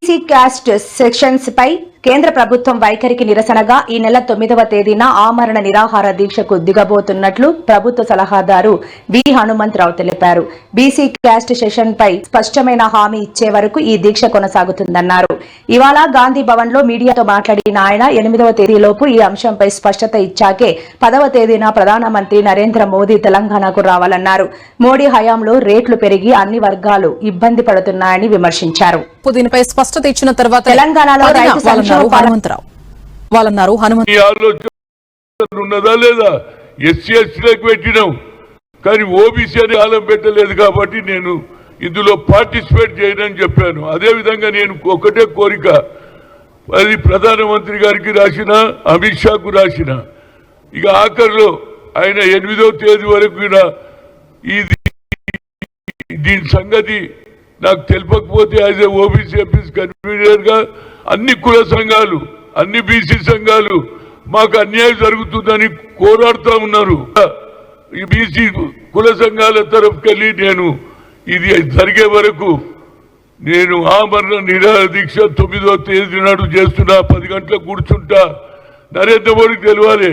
BC caste sections పై కేంద్ర ప్రభుత్వం వైఖరికి నిరసనగా ఈ నెల 9వ తేదీన ఆమరణ నిరాహార దీక్షకు దిగబోతున్నట్లు ప్రభుత్వ సలహాదారు వి హనుమంతరావు తెలిపారు. బీసీ క్యాస్ట్ సెషన్ పై స్పష్టమైన హామీ ఇచ్చే వరకు ఈ దీక్ష కొనసాగుతుందన్నారు. ఇవాళ గాంధీ భవన్ లో మీడియాతో మాట్లాడిన ఆయన 8వ తేదీలోపు ఈ అంశంపై స్పష్టత ఇచ్చాకే 10వ తేదీన ప్రధానమంత్రి నరేంద్ర మోదీ తెలంగాణకు రావాలన్నారు. మోడీ హయాంలో రేట్లు పెరిగి అన్ని వర్గాలు ఇబ్బంది పడుతున్నాయని విమర్శించారు. దీనిపై స్పష్టత ఇచ్చిన తర్వాత తెలంగాణలో రైతు సంక్షేమ వాళ్ళన్నారు. ఉన్నదా లేదా ఎస్సీ ఎస్టీలకు పెట్టినాం, కానీ ఓబీసీ అని ఆలం పెట్టలేదు కాబట్టి నేను ఇందులో పార్టిసిపేట్ చేయనని చెప్పాను. అదేవిధంగా నేను ఒకటే కోరిక, అది ప్రధానమంత్రి గారికి రాసిన, అమిత్ షాకు రాసిన, ఇక ఆఖరిలో ఆయన 8వ తేదీ వరకు దీని సంగతి నాకు తెలియకపోతే as a OBC MPs convener గా అన్ని కుల సంఘాలు, అన్ని బీసీ సంఘాలు మాకు అన్యాయం జరుగుతుందని పోరాడుతూ ఉన్నారు. ఈ బీసీ కుల సంఘాల తరఫుకెళ్ళి నేను ఇది జరిగే వరకు నేను ఆమరణ నిరాహార దీక్ష 9వ తేదీ నాడు చేస్తున్నా. 10 గంటలకు కూర్చుంటా. నరేంద్ర మోడీకి తెలియాలి.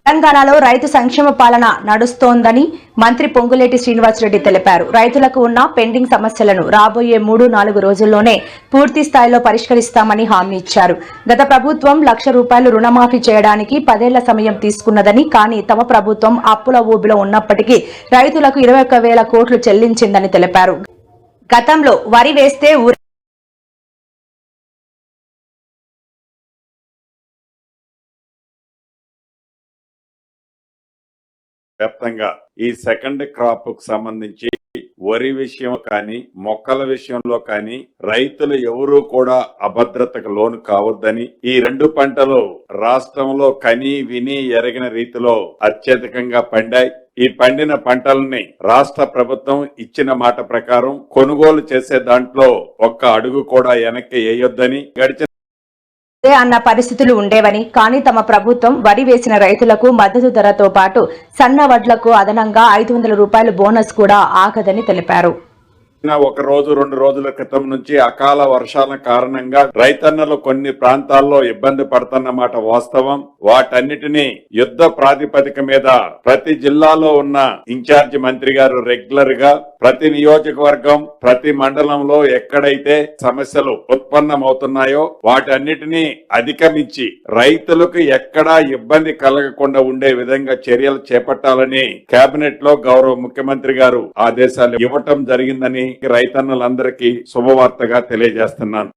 తెలంగాణలో రైతు సంక్షేమ పాలన నడుస్తోందని మంత్రి పొంగులేటి శ్రీనివాసరెడ్డి తెలిపారు. రైతులకు ఉన్న పెండింగ్ సమస్యలను రాబోయే 3-4 రోజుల్లోనే పూర్తి స్థాయిలో పరిష్కరిస్తామని హామీ ఇచ్చారు. గత ప్రభుత్వం ₹1,00,000 రుణమాఫీ చేయడానికి 10 ఏళ్ల సమయం తీసుకున్నదని, కానీ తమ ప్రభుత్వం అప్పుల ఊబిలో ఉన్నప్పటికీ రైతులకు 21,000 కోట్లు చెల్లించిందని తెలిపారు. గతంలో వరి వేస్తే వ్యాప్తంగా ఈ సెకండ్ క్రాప్ కు సంబంధించి వరి విషయం కానీ మొక్కల విషయంలో కానీ రైతులు ఎవరూ కూడా అభద్రతకు లోను కావద్దని, ఈ 2 పంటలు రాష్ట్రంలో కని విని ఎరగిన రీతిలో అత్యధికంగా పండాయి. ఈ పండిన పంటల్ని రాష్ట్ర ప్రభుత్వం ఇచ్చిన మాట ప్రకారం కొనుగోలు చేసే దాంట్లో ఒక్క అడుగు కూడా వెనక్కి వేయొద్దని, గడిచిన అన్న పరిస్థితులు ఉండేవని, కానీ తమ ప్రభుత్వం వరి వేసిన రైతులకు మద్దతు ధరతో పాటు సన్న వడ్లకు అదనంగా ₹500 బోనస్ కూడా ఆగదని తెలిపారు. 1 రోజు 2 రోజుల క్రితం నుంచి అకాల వర్షాల కారణంగా రైతన్నలు కొన్ని ప్రాంతాల్లో ఇబ్బంది పడుతున్నమాట వాస్తవం. వాటన్నిటినీ యుద్ధ ప్రాతిపదిక మీద ప్రతి జిల్లాలో ఉన్న ఇన్ఛార్జి మంత్రి గారు రెగ్యులర్ గా ప్రతి నియోజకవర్గం, ప్రతి మండలంలో ఎక్కడైతే సమస్యలు ఉత్పన్నమవుతున్నాయో వాటన్నిటినీ అధిగమించి రైతులకు ఎక్కడా ఇబ్బంది కలగకుండా ఉండే విధంగా చర్యలు చేపట్టాలని కేబినెట్ లో గౌరవ ముఖ్యమంత్రి గారు ఆదేశాలు ఇవ్వటం జరిగిందని రైతన్నలందరికీ శుభవార్తగా తెలియజేస్తున్నాను.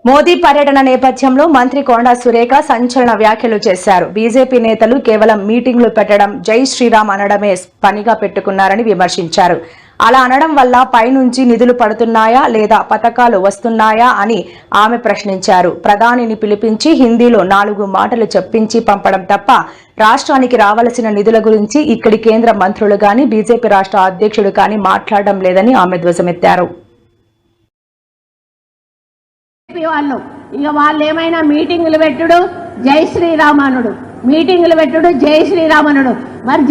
మోదీ పర్యటన నేపథ్యంలో మంత్రి కొండా సురేఖ సంచలన వ్యాఖ్యలు చేశారు. బీజేపీ నేతలు కేవలం మీటింగ్లు పెట్టడం, జై శ్రీరామ్ అనడమే పనిగా పెట్టుకున్నారని విమర్శించారు. అలా అనడం వల్ల పైనుంచి నిధులు పడుతున్నాయా లేదా పథకాలు వస్తున్నాయా అని ఆమె ప్రశ్నించారు. ప్రధానిని పిలిపించి హిందీలో 4 మాటలు చెప్పించి పంపడం తప్ప రాష్ట్రానికి రావాల్సిన నిధుల గురించి ఇక్కడి కేంద్ర మంత్రులు గాని బీజేపీ రాష్ట్ర అధ్యక్షుడు కానీ మాట్లాడడం లేదని ఆమె ధ్వజమెత్తారు. ఇక వాళ్ళు ఏమైనా మీటింగులు పెట్టుడు జై శ్రీరామనుడు, మీటింగులు పెట్టుడు జై శ్రీరామనుడు. మరి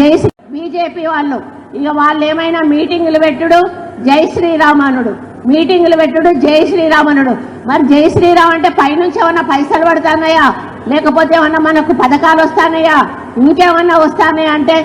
బీజేపీ వాళ్ళు ఇక వాళ్ళు ఏమైనా మీటింగులు పెట్టుడు జై శ్రీరామనుడు, మీటింగులు పెట్టుడు జై శ్రీరామనుడు. మరి జై శ్రీరామ్ అంటే పైనుంచి ఏమన్నా పైసలు పడుతున్నాయా, లేకపోతే ఏమన్నా మనకు పథకాలు వస్తానయా, ఇంకేమన్నా వస్తానయా అంటే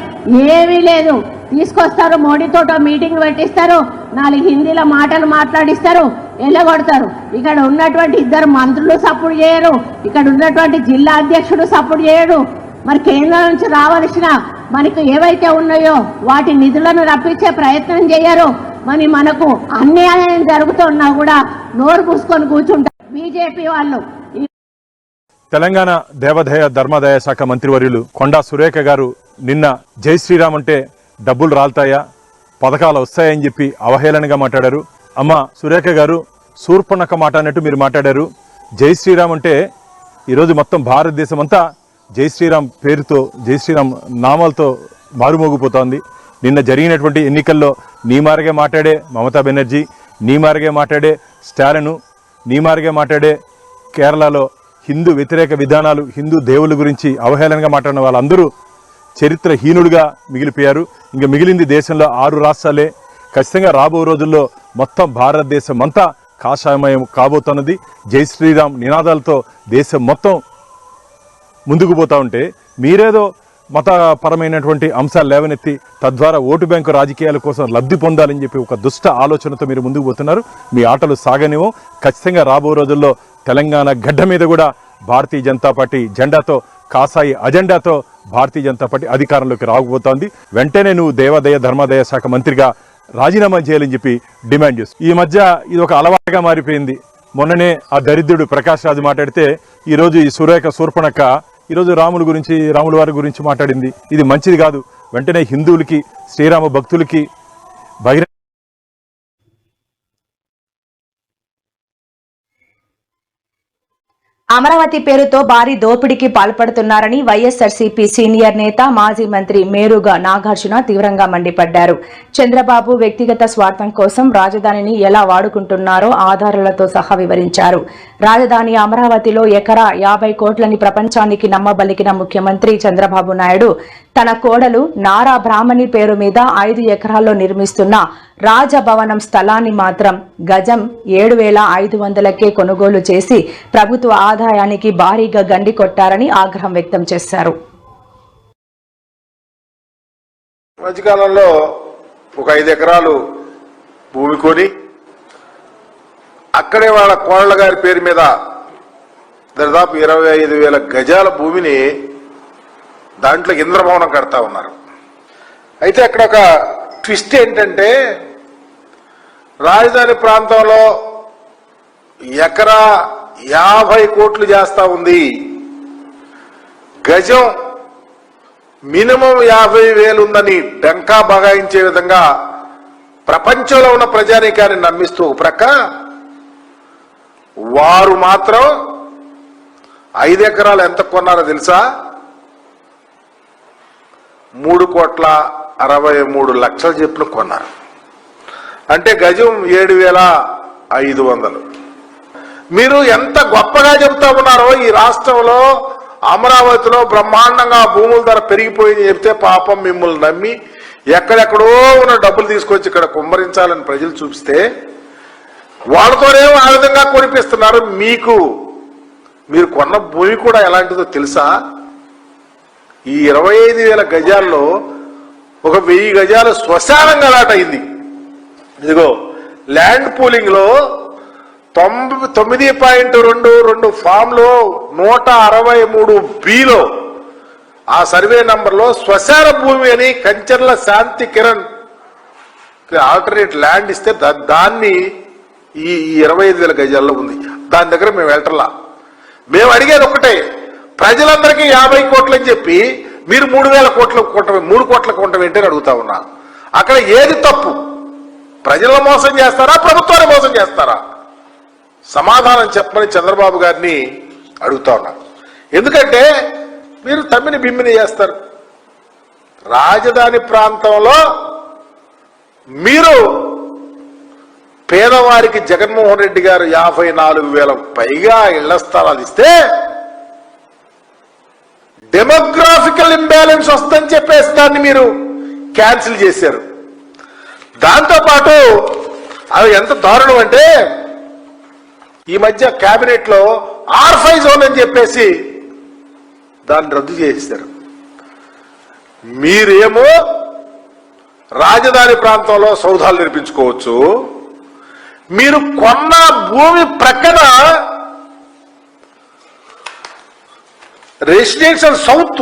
ఏమీ లేదు. తీసుకొస్తారు, మోడీతో మీటింగ్ పెట్టిస్తారు, 4 హిందీల మాటలు మాట్లాడిస్తారు, ఎల్లగొడతారు. ఇక్కడ ఉన్నటువంటి 2 మంత్రులు సపోర్ట్ చేయరు, ఇక్కడ ఉన్నటువంటి జిల్లా అధ్యక్షుడు సపోర్ట్ చేయడు. మరి కేంద్రం నుంచి రావాల్సిన మనకు ఏవైతే ఉన్నాయో వాటి నిధులను రప్పించే ప్రయత్నం చేయరు. మరి మనకు అన్యాయం జరుగుతున్నా కూడా నోరు పూసుకొని కూర్చుంటారు బీజేపీ వాళ్ళు. తెలంగాణ దేవాదాయ ధర్మాదాయ శాఖ మంత్రివర్యులు కొండా సురేఖ గారు నిన్న జై శ్రీరామ్ అంటే డబ్బులు రాల్తాయా, పథకాలు వస్తాయని చెప్పి అవహేళనగా మాట్లాడారు. అమ్మ సురేఖ గారు, శూర్పణఖ మాట అన్నట్టు మీరు మాట్లాడారు. జై శ్రీరామ్ అంటే ఈరోజు మొత్తం భారతదేశం అంతా జై శ్రీరామ్ పేరుతో, జై శ్రీరామ్ నామాలతో మారుమోగిపోతోంది. నిన్న జరిగినటువంటి ఎన్నికల్లో నీ మారిగే మాట్లాడే మమతా బెనర్జీ, నీ మారిగే మాట్లాడే స్టాలిన్, నీ మారిగే మాట్లాడే కేరళలో హిందూ వ్యతిరేక విధానాలు, హిందూ దేవుళ్ళ గురించి అవహేళనగా మాట్లాడిన వాళ్ళందరూ చరిత్రహీనుడుగా మిగిలిపోయారు. ఇంకా మిగిలింది దేశంలో 6 రాష్ట్రాలే. ఖచ్చితంగా రాబో రోజుల్లో మొత్తం భారతదేశం అంతా కాషాయమయం కాబోతున్నది. జై శ్రీరామ్ నినాదాలతో దేశం మొత్తం ముందుకు పోతా ఉంటే మీరేదో మతపరమైనటువంటి అంశాలు లేవనెత్తి తద్వారా ఓటు బ్యాంకు రాజకీయాల కోసం లబ్ధి పొందాలని చెప్పి ఒక దుష్ట ఆలోచనతో మీరు ముందుకు పోతున్నారు. మీ ఆటలు సాగనివో. ఖచ్చితంగా రాబో రోజుల్లో తెలంగాణ గడ్డ మీద కూడా భారతీయ జనతా పార్టీ జెండాతో, కాసాయి అజెండాతో భారతీయ జనతా పార్టీ అధికారంలోకి రాకపోతోంది. వెంటనే నువ్వు దేవాదాయ ధర్మాదాయ శాఖ మంత్రిగా రాజీనామా చేయాలని చెప్పి డిమాండ్ చేస్తూ ఈ మధ్య ఇది ఒక అలవాటుగా మారిపోయింది. మొన్ననే ఆ దరిద్రుడు ప్రకాష్ రాజు మాట్లాడితే ఈరోజు ఈ సురేఖ శూర్పణక్క ఈరోజు రాముల వారి గురించి మాట్లాడింది. ఇది మంచిది కాదు. వెంటనే హిందువులకి, శ్రీరామ భక్తులకి బహిరంగ అమరావతి పేరుతో భారీ దోపిడీకి పాల్పడుతున్నారని వైఎస్ఆర్సీపీ సీనియర్ నేత మాజీ మంత్రి మేరుగా నాగార్జున తీవ్రంగా మండిపడ్డారు. చంద్రబాబు వ్యక్తిగత స్వార్థం కోసం రాజధానిని ఎలా వాడుకుంటున్నారో ఆధారాలతో సహా వివరించారు. రాజధాని అమరావతిలో ఎకరా 50 కోట్లని ప్రపంచానికి నమ్మబలికిన ముఖ్యమంత్రి చంద్రబాబు నాయుడు తన కోడలు నారా బ్రాహ్మణి పేరు మీద 5 ఎకరాల్లో నిర్మిస్తున్న రాజభవనం స్థలాన్ని మాత్రం గజం 7,500కే కొనుగోలు చేసి ప్రభుత్వ ఆదాయానికి భారీగా గండి కొట్టారని ఆగ్రహం వ్యక్తం చేశారు. మధ్యకాలంలో ఒక 5 ఎకరాలు భూమి కొని అక్కడే వాళ్ళ కోడళ్ళ గారి పేరు మీద దాదాపు 25,000 గజాల భూమిని దాంట్లో ఇంద్రభవనం కడతా ఉన్నారు. అయితే అక్కడ ఒక ట్విస్ట్ ఏంటంటే రాజధాని ప్రాంతంలో ఎకరా 50 కోట్లు చేస్తా ఉంది. గజం మినిమం 50,000 ఉందని డంకా బగాయించే విధంగా ప్రపంచంలో ఉన్న ప్రజానీకాన్ని నమ్మిస్తూ ప్రక్క వారు మాత్రం 5 ఎకరాలు ఎంత కొన్నారో తెలుసా? 3,63,00,000 చెప్పులు కొన్నారు. అంటే గజం 7,500. మీరు ఎంత గొప్పగా చెబుతా ఉన్నారో ఈ రాష్ట్రంలో అమరావతిలో బ్రహ్మాండంగా భూముల ధర పెరిగిపోయింది చెప్తే పాపం మిమ్మల్ని నమ్మి ఎక్కడెక్కడో ఉన్న డబ్బులు తీసుకొచ్చి ఇక్కడ కుమ్మరించాలని ప్రజలు చూపిస్తే వాళ్ళతోనేమో ఆ విధంగా కొనిపిస్తున్నారు. మీరు కొన్న భూమి కూడా ఎలాంటిదో తెలుసా? ఈ 25,000 గజాల్లో ఒక 1000 గజాలు శ్మశానం గలాట అయింది. ఇదిగో ల్యాండ్ పూలింగ్ లో 9.22 ఫామ్ లో 163B ఆ సర్వే నంబర్లో శ్మశాన భూమి అని కంచర్ల శాంతి కిరణ్ ఆల్టర్నేట్ ల్యాండ్ ఇస్తే దాన్ని ఈ 25,000 గజాల్లో ఉంది. దాని దగ్గర మేము వెళ్ళటంలా. మేము అడిగేది ఒకటే, ప్రజలందరికీ 50 కోట్లు అని చెప్పి మీరు 3,000 కోట్లు కొంటాం, 3 కోట్ల కొంటాం ఏంటని అడుగుతా ఉన్నా. అక్కడ ఏది తప్పు? ప్రజలను మోసం చేస్తారా, ప్రభుత్వాన్ని మోసం చేస్తారా? సమాధానం చెప్పమని చంద్రబాబు గారిని అడుగుతా ఉన్నా. ఎందుకంటే మీరు తమ్మిని బిమ్మిని చేస్తారు. రాజధాని ప్రాంతంలో మీరు పేదవారికి జగన్మోహన్ రెడ్డి గారు 54,000 పైగా ఇళ్ల స్థలాలు ఇస్తే డెమోగ్రాఫికల్ ఇంబ్యాలెన్స్ వస్తుందని చెప్పేసి దాన్ని మీరు క్యాన్సిల్ చేశారు. దాంతోపాటు అవి ఎంత దారుణం అంటే ఈ మధ్య కేబినెట్ లో R5 జోన్ అని చెప్పేసి దాన్ని రద్దు చేశారు. మీరేమో రాజధాని ప్రాంతంలో సౌధాలు నిర్మించుకోవచ్చు, మీరు కొన్న భూమి ప్రక్కన రెసిడెన్షియల్ సౌత్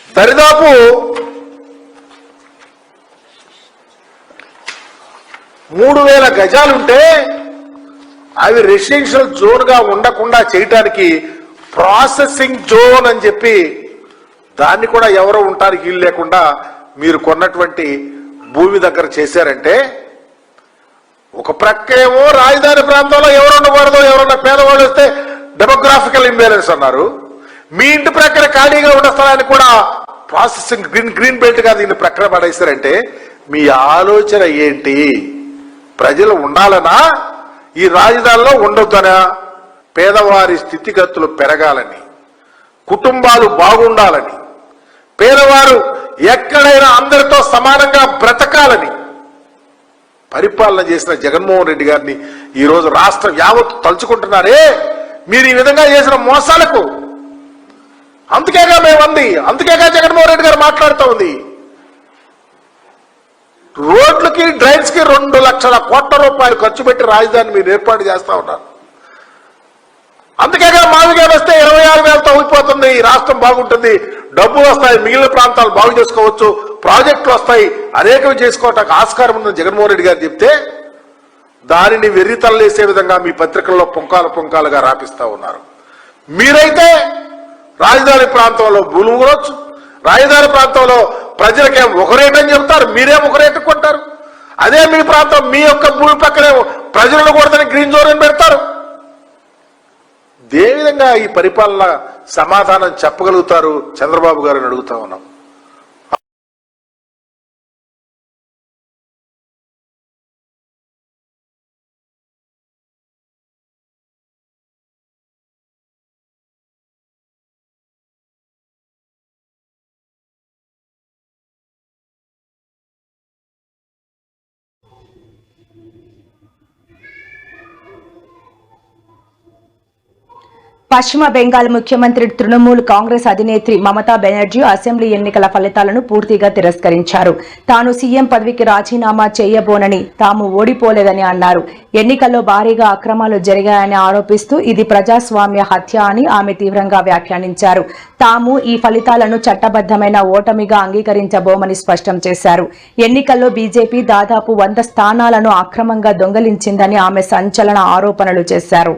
దరిదాపు 3,000 గజాలుంటే అవి రెసిడెన్షియల్ జోన్ గా ఉండకుండా చేయటానికి ప్రాసెసింగ్ జోన్ అని చెప్పి దాన్ని కూడా ఎవరో ఉండటానికి వీలు లేకుండా మీరు కొన్నటువంటి భూమి దగ్గర చేశారంటే, ఒక ప్రక్క ఏమో రాజధాని ప్రాంతంలో ఎవరు ఉండకూడదు, ఎవరన్నా పేదవాళ్ళు వస్తే డెమోగ్రాఫికల్ ఇంబ్యాలెన్స్ అన్నారు. మీ ఇంటి ప్రక్కన ఖాళీగా ఉన్న స్థలాన్ని కూడా ప్రాసెసింగ్ గ్రీన్ బెల్ట్ గా దీన్ని ప్రక్కన పడేశారంటే మీ ఆలోచన ఏంటి? ప్రజలు ఉండాలనా, ఈ రాజధానిలో ఉండొద్దనా? పేదవారి స్థితిగతులు పెరగాలని, కుటుంబాలు బాగుండాలని, పేదవారు ఎక్కడైనా అందరితో సమానంగా బ్రతకాలని పరిపాలన చేసిన జగన్మోహన్ రెడ్డి గారిని ఈ రోజు రాష్ట్రం యావత్తు తలుచుకుంటున్నారే మీరు ఈ విధంగా చేసిన మోసాలకు. అందుకేగా మేమంది, అందుకేగా జగన్మోహన్ రెడ్డి గారు మాట్లాడుతూ ఉంది. రోడ్లకి డ్రైన్స్ కి 2 లక్షల కోట్ల రూపాయలు ఖర్చు పెట్టి రాజధాని మీరు ఏర్పాటు చేస్తా ఉన్నారు. అందుకేగా మాదిగా వస్తే 26,000తో అయిపోతుంది, ఈ రాష్ట్రం బాగుంటుంది, డబ్బులు వస్తాయి, మిగిలిన ప్రాంతాలు బాగు చేసుకోవచ్చు, ప్రాజెక్టులు వస్తాయి, అనేకం చేసుకోవటానికి ఆస్కారం ఉందని జగన్మోహన్ రెడ్డి గారు చెప్తే దానిని వెర్రితల్లేసే విధంగా మీ పత్రికల్లో పుంకాలుగా రాపిస్తా ఉన్నారు. మీరైతే రాజధాని ప్రాంతంలో భూములు కొనొచ్చు, రాజధాని ప్రాంతంలో ప్రజలకేం ఒక రేట్ అని చెప్తారు, మీరేం ఒక రేటు కొంటారు. అదే మీ ప్రాంతం మీ యొక్క భూమి పక్కనే ప్రజలను కూడదని గ్రీన్ జోన్ అని పెడతారు. ఏ విధంగా ఈ పరిపాలన సమాధానం చెప్పగలుగుతారు చంద్రబాబు గారిని అడుగుతా ఉన్నాం. పశ్చిమ బెంగాల్ ముఖ్యమంత్రి తృణమూల్ కాంగ్రెస్ అధినేత్రి మమతా బెనర్జీ అసెంబ్లీ ఎన్నికల ఫలితాలను పూర్తిగా తిరస్కరించారు. తాను సీఎం పదవికి రాజీనామా చేయబోనని, తాము ఓడిపోలేదని అన్నారు. ఎన్నికల్లో భారీగా అక్రమాలు జరిగాయని ఆరోపిస్తూ ఇది ప్రజాస్వామ్య హత్య అని ఆమె తీవ్రంగా వ్యాఖ్యానించారు. తాము ఈ ఫలితాలను చట్టబద్దమైన ఓటమిగా అంగీకరించబోమని స్పష్టం చేశారు. ఎన్నికల్లో బీజేపీ దాదాపు 100 స్థానాలను అక్రమంగా దొంగలించిందని ఆమె సంచలన ఆరోపణలు చేశారు.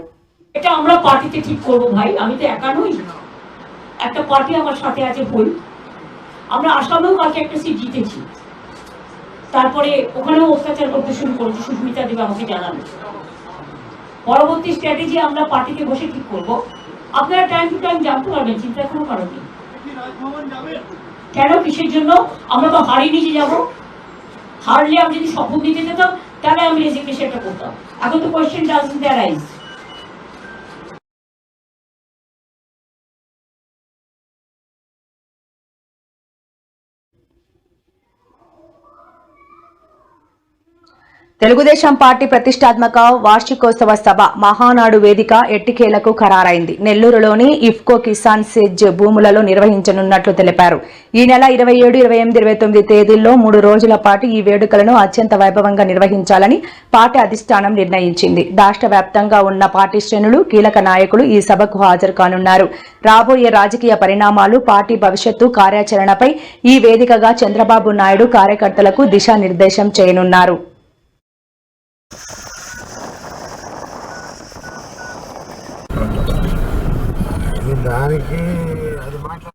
এটা আমরা পার্টিতে ঠিক করব ভাই, আমি তো একা নই, একটা পার্টি আমার সাথে আছে বই। আমরা আসামেও কালকে একটা সিট জিতেছি, তারপরে ওখানেও অত্যাচার করতে শুরু করেছে, সুস্মিতা দেব আমাকে জানালো। পরবর্তী স্ট্র্যাটেজি আমরা পার্টিতে বসে ঠিক করব। আপনারা টাইম টু টাইম জানতে পারবেন, চিন্তা কোনো কারণ নেই। কেন, কিসের জন্য? আমরা তো হারিয়ে নিয়ে যাব। হারলে আমি যদি শপথ নিতে যেতাম তাহলে আমি রেজিগনেশনটা করতাম। এখন তো question doesn't arise. Telugu Desam party ప్రతిష్టాత్మక వార్షికోత్సవ సభ మహానాడు వేదిక ఎట్టికేలకు ఖరారైంది. నెల్లూరులోని ఇఫ్కో కిసాన్ సెజ్ భూములలో నిర్వహించనున్నట్లు తెలిపారు. ఈ నెల 27, 28, 29 తేదీల్లో 3 రోజుల పాటు ఈ వేడుకలను అత్యంత వైభవంగా నిర్వహించాలని పార్టీ అధిష్టానం నిర్ణయించింది. రాష్ట్ర వ్యాప్తంగా ఉన్న పార్టీ శ్రేణులు, కీలక నాయకులు ఈ సభకు హాజరు కానున్నారు. రాబోయే రాజకీయ పరిణామాలు, పార్టీ భవిష్యత్తు కార్యాచరణపై ఈ వేదికగా చంద్రబాబు నాయుడు కార్యకర్తలకు దిశానిర్దేశం చేయనున్నారు. దానికి అది మాట్లాడు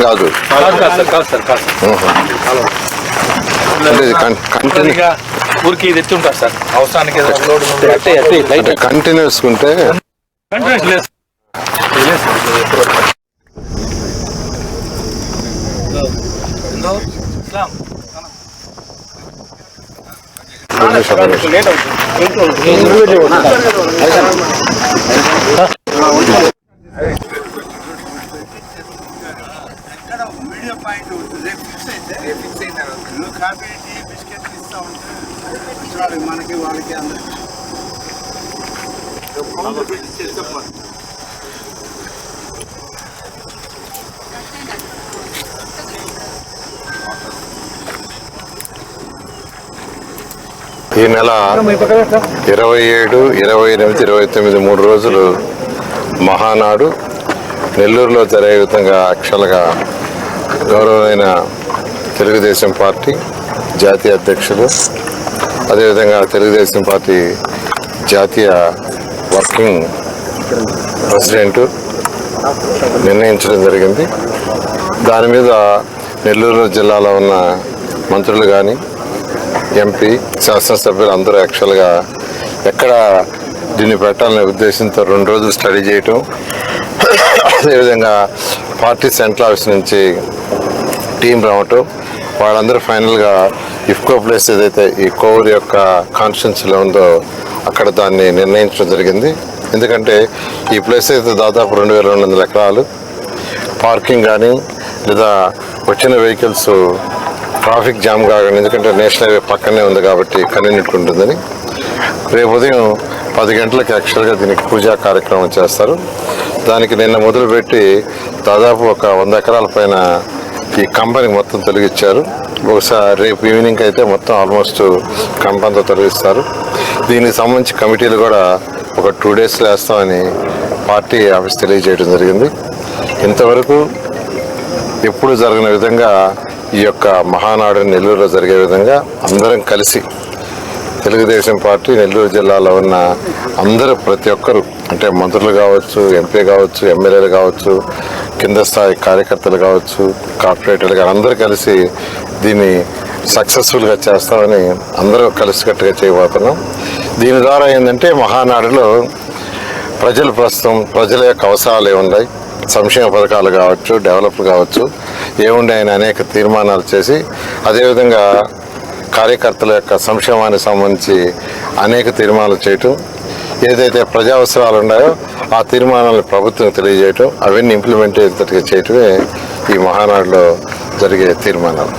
కాదు ఊరికి ఇది ఎత్తుంటారు సార్, అవసరానికి కంటిన్యూస్ ఉంటే వీడియో పాయింట్ రేపు ఫిక్స్ అయిన తర్వాత కాఫీ టీ బిస్కెట్ ఇస్తా ఉంటారు మనకి వాళ్ళకి అందరికి ఈ నెల 27, 28, 29 3 రోజులు మహానాడు నెల్లూరులో జరిగే విధంగా యాక్చువల్గా గౌరవమైన తెలుగుదేశం పార్టీ జాతీయ అధ్యక్షులు, అదేవిధంగా తెలుగుదేశం పార్టీ జాతీయ వర్కింగ్ ప్రెసిడెంట్ నిర్ణయించడం జరిగింది. దాని మీద నెల్లూరు జిల్లాలో ఉన్న మంత్రులు కానీ, ఎంపీ, శాసనసభ్యులు అందరూ యాక్చువల్గా ఎక్కడ దీన్ని పెట్టాలనే ఉద్దేశంతో 2 రోజులు స్టడీ చేయటం, అదేవిధంగా పార్టీ సెంట్రల్ ఆఫీస్ నుంచి టీం రావటం, వాళ్ళందరూ ఫైనల్గా ఇఫ్కో ప్లేస్ ఏదైతే ఈ కోవూరు యొక్క కాన్స్టిట్యున్సీలో ఉందో అక్కడ దాన్ని నిర్ణయించడం జరిగింది. ఎందుకంటే ఈ ప్లేస్ అయితే దాదాపు 2200 ఎకరాలు, పార్కింగ్ కానీ లేదా వచ్చిన వెహికల్స్ ట్రాఫిక్ జామ్ కాకండి, ఎందుకంటే నేషనల్ హైవే పక్కనే ఉంది కాబట్టి కన్వీనియంట్ ఉంటుందని రేపు ఉదయం 10 గంటలకు యాక్చువల్గా దీనికి పూజా కార్యక్రమం చేస్తారు. దానికి నిన్న మొదలుపెట్టి దాదాపు ఒక 100 ఎకరాల పైన ఈ కంపెనీ మొత్తం తొలగించారు. బహుశా రేపు ఈవినింగ్ అయితే మొత్తం ఆల్మోస్ట్ కంపెనీతో తొలగిస్తారు. దీనికి సంబంధించి కమిటీలు కూడా ఒక 2 డేస్లో వేస్తామని పార్టీ ఆఫీస్ తెలియజేయడం జరిగింది. ఇంతవరకు ఎప్పుడు జరిగిన విధంగా ఈ యొక్క మహానాడు నెల్లూరులో జరిగే విధంగా అందరం కలిసి తెలుగుదేశం పార్టీ నెల్లూరు జిల్లాలో ఉన్న అందరూ ప్రతి ఒక్కరు అంటే మంత్రులు కావచ్చు, ఎంపీ కావచ్చు, ఎమ్మెల్యేలు కావచ్చు, కింద స్థాయి కార్యకర్తలు కావచ్చు, కార్పొరేటర్లు కానీ అందరూ కలిసి దీన్ని సక్సెస్ఫుల్గా చేస్తామని అందరూ కలిసికట్టుగా చేయబోతున్నాం. దీని ద్వారా ఏంటంటే మహానాడులో ప్రజలు ప్రస్తుతం ప్రజల యొక్క అవసరాలు ఏమున్నాయి, సంక్షేమ పథకాలు కావచ్చు, డెవలప్ కావచ్చు, ఏముండాయని అనేక తీర్మానాలు చేసి అదేవిధంగా కార్యకర్తల యొక్క సంక్షేమానికి సంబంధించి అనేక తీర్మానాలు చేయటం, ఏదైతే ప్రజా అవసరాలు ఉన్నాయో ఆ తీర్మానాలను ప్రభుత్వం తెలియజేయటం, అవన్నీ ఇంప్లిమెంట్ అయ్యేటట్టుగా చేయటమే ఈ మహానాడులో జరిగే తీర్మానాలు.